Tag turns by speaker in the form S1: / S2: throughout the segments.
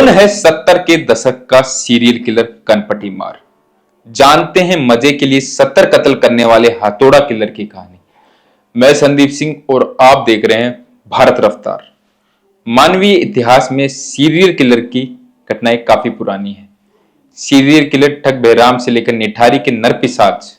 S1: कौन है 70 के दशक का सीरियल किलर कनपटी मार? जानते हैं मजे के लिए 70 कत्ल करने वाले हथौड़ा किलर की कहानी। मैं संदीप सिंह और आप देख रहे हैं भारत रफ्तार। मानवीय इतिहास में सीरियल किलर की घटनाएं काफी पुरानी है। सीरियल किलर ठग बहराम से लेकर निठारी के नरपिशाच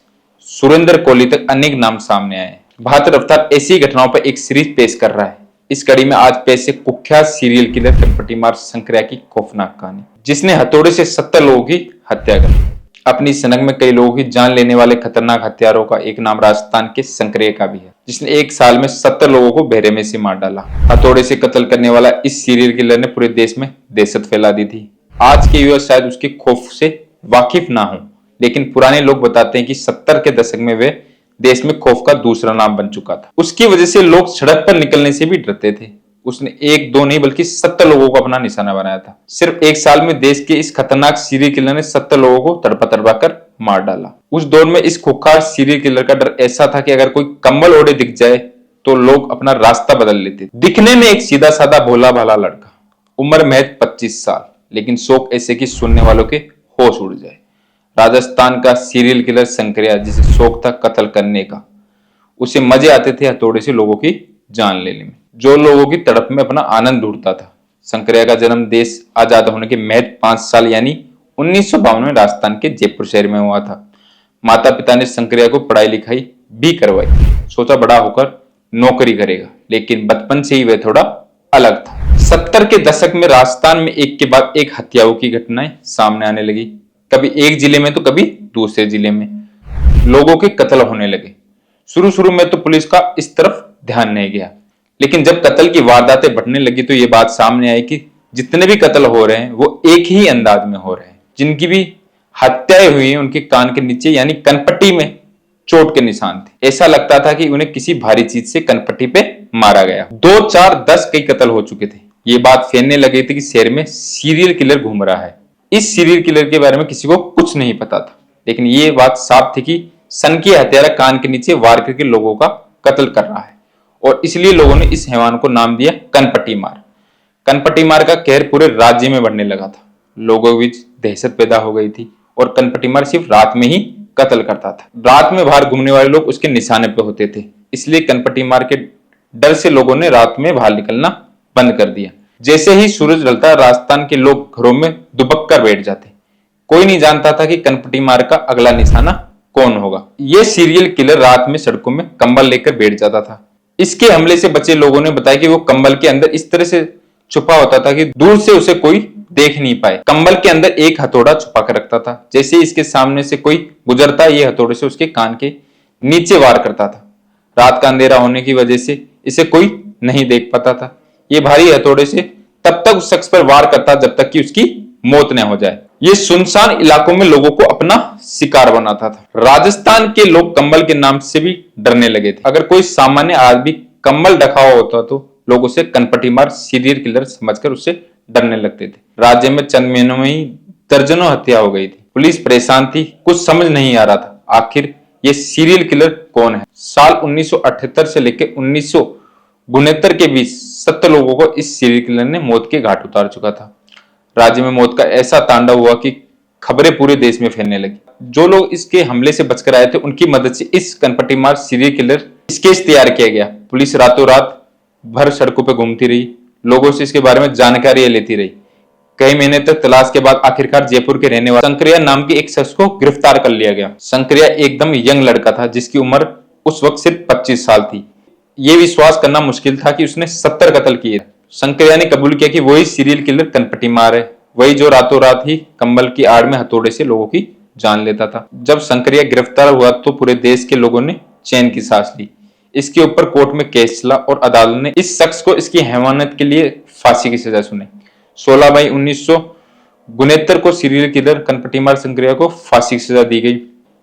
S1: सुरेंद्र कोहली तक अनेक नाम सामने आए हैं। भारत रफ्तार ऐसी घटनाओं पर एक सीरीज पेश कर रहा है। इस कड़ी में आज पेश है कुख्यात सीरियल किलर कनपटी मार शंकरिया की खौफनाक कहानी, जिसने हथौड़े से 70 लोगों की हत्या कर दी। अपनी सनक में कई लोगों की जान लेने वाले खतरनाक हत्यारों का एक नाम राजस्थान के शंकरिया का भी है, जिसने एक साल में 70 लोगों को बहरे में से मार डाला। हथौड़े से कत्ल करने वाला इस सीरियल किलर ने पूरे देश में दहशत फैला दी थी। आज के युवा शायद उसके खौफ से वाकिफ ना हो, लेकिन पुराने लोग बताते हैं कि 70 के दशक में वे देश में खौफ का दूसरा नाम बन चुका था। उसकी वजह से लोग सड़क पर निकलने से भी डरते थे। उसने एक दो नहीं बल्कि 70 लोगों को अपना निशाना बनाया था। सिर्फ एक साल में देश के इस खतरनाक सीरियल किलर ने 70 लोगों को तड़पा तड़पा कर मार डाला। उस दौर में इस खुखार सीरियल किलर का डर ऐसा था कि अगर कोई कंबल ओढ़े दिख जाए तो लोग अपना रास्ता बदल लेते। दिखने में एक सीधा साधा भोला भाला लड़का, उम्र महज 25 साल, लेकिन शौक ऐसे कि सुनने वालों के होश उड़ जाए। राजस्थान का सीरियल किलर शंकरिया, जिसे शौक था कत्ल करने का, उसे मजे आते थे हथौड़े से लोगों की जान लेने में, जो लोगों की तड़प में अपना आनंद ढूंढता था। शंकरिया का जन्म देश आजाद होने के महज 5 साल यानी 1952 में राजस्थान के जयपुर शहर में हुआ था। माता पिता ने शंकरिया को पढ़ाई लिखाई भी करवाई। सोचा बड़ा होकर नौकरी करेगा, लेकिन बचपन से ही वह थोड़ा अलग था। 70 के दशक में राजस्थान में एक के बाद एक हत्याओं की घटनाएं सामने आने लगी। कभी एक जिले में तो कभी दूसरे जिले में लोगों के कत्ल होने लगे। शुरू में तो पुलिस का इस तरफ ध्यान नहीं गया, लेकिन जब कत्ल की वारदातें बढ़ने लगी तो ये बात सामने आई कि जितने भी कत्ल हो रहे हैं वो एक ही अंदाज में हो रहे हैं। जिनकी भी हत्याएं हुई हैं उनके कान के नीचे यानी कनपट्टी में चोट के निशान थे। ऐसा लगता था कि उन्हें किसी भारी चीज से कनपट्टी पे मारा गया। 2, 4, 10 कई कत्ल हो चुके थे। ये बात फैलने लगी थी कि शहर में सीरियल किलर घूम रहा है। इस सीरियल किलर के बारे में किसी को कुछ नहीं पता था, लेकिन ये बात साफ थी कि सनकी हत्यारा कान के नीचे वार करके लोगों का कत्ल कर रहा है, और इसलिए लोगों ने इस हैवान को नाम दिया कनपटी मार। कनपटी मार का कहर पूरे राज्य में बढ़ने लगा था। लोगों के बीच दहशत पैदा हो गई थी और कनपटी मार सिर्फ रात में ही कत्ल करता था। रात में बाहर घूमने वाले लोग उसके निशाने पे होते थे, इसलिए कनपटी मार के डर से लोगों ने रात में बाहर निकलना बंद कर दिया। जैसे ही सूरज ढलता राजस्थान के लोग घरों में दुबक कर बैठ जाते। कोई नहीं जानता था कि कनपटी मार का अगला निशाना कौन होगा। ये सीरियल किलर रात में सड़कों में कंबल लेकर बैठ जाता था। इसके हमले से बचे लोगों ने बताया कि वो कंबल के अंदर इस तरह से छुपा होता था कि दूर से उसे कोई देख नहीं पाए। कंबल के अंदर एक हथौड़ा छुपा कर रखता था। जैसे ही इसके सामने से कोई गुजरता, ये हथौड़े से उसके कान के नीचे वार करता था। रात का अंधेरा होने की वजह से इसे कोई नहीं देख पाता था। ये भारी हथौड़े से तब तक उस शख्स पर वार करता जब तक कि उसकी मौत न हो जाए। ये सुनसान इलाकों में लोगों को अपना शिकार बनाता था। राजस्थान के लोग कंबल के नाम से भी डरने लगे थे। अगर कोई सामान्य आदमी कंबल ढका हुआ होता तो लोग उसे कनपटी मार सीरियल किलर समझकर उससे डरने लगते थे। राज्य में चंद महीनों में ही दर्जनों हत्या हो गई थी। पुलिस परेशान थी, कुछ समझ नहीं आ रहा था आखिर ये सीरियल किलर कौन है। साल 1978 से लेकर 1969 के बीच 70 लोगों को इस सीरियल किलर ने मौत के घाट उतार चुका था। राज्य में मौत का ऐसा तांडव हुआ कि खबरें पूरे देश में फैलने लगी। जो लोग इसके हमले से बचकर आए थे उनकी मदद से इस कनपटी मार सीरियल किलर स्केच तैयार किया गया। पुलिस रातों रात भर सड़कों पर घूमती रही, लोगों से इसके बारे में जानकारी लेती रही। कई महीने तक तलाश के बाद आखिरकार जयपुर के रहने वाले शंकरिया नाम के एक शख्स को गिरफ्तार कर लिया गया। शंकरिया एकदम यंग लड़का था, जिसकी उम्र उस वक्त सिर्फ 25 साल थी। ये विश्वास करना मुश्किल था कि उसने 70 कत्ल किए। शंकरिया ने कबूल किया कि वही सीरियल किलर कनपटी मार है, वही जो रातों रात ही कंबल की आड़ में हथौड़े से लोगों की जान लेता था। जब शंकरिया गिरफ्तार हुआ तो पूरे देश के लोगों ने चैन की सांस ली। इसके ऊपर कोर्ट में केस चला और अदालत ने इस शख्स को इसकी हैवानियत के लिए फांसी की सजा सुनाई। 16 मई 1969 को सीरियल किलर कनपटी मार शंकरिया को फांसी की सजा दी गई।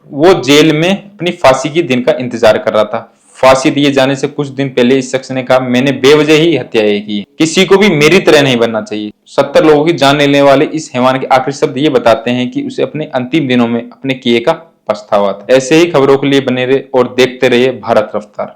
S1: वो जेल में अपनी फांसी के दिन का इंतजार कर रहा था। फांसी दिए जाने से कुछ दिन पहले इस शख्स ने कहा, मैंने बेवजह ही हत्याएं की, किसी को भी मेरी तरह नहीं बनना चाहिए। 70 लोगों की जान लेने वाले इस हैवान के आखिरी शब्द ये बताते हैं कि उसे अपने अंतिम दिनों में अपने किए का पछतावा था। ऐसे ही खबरों के लिए बने रहे और देखते रहिए भारत रफ्तार।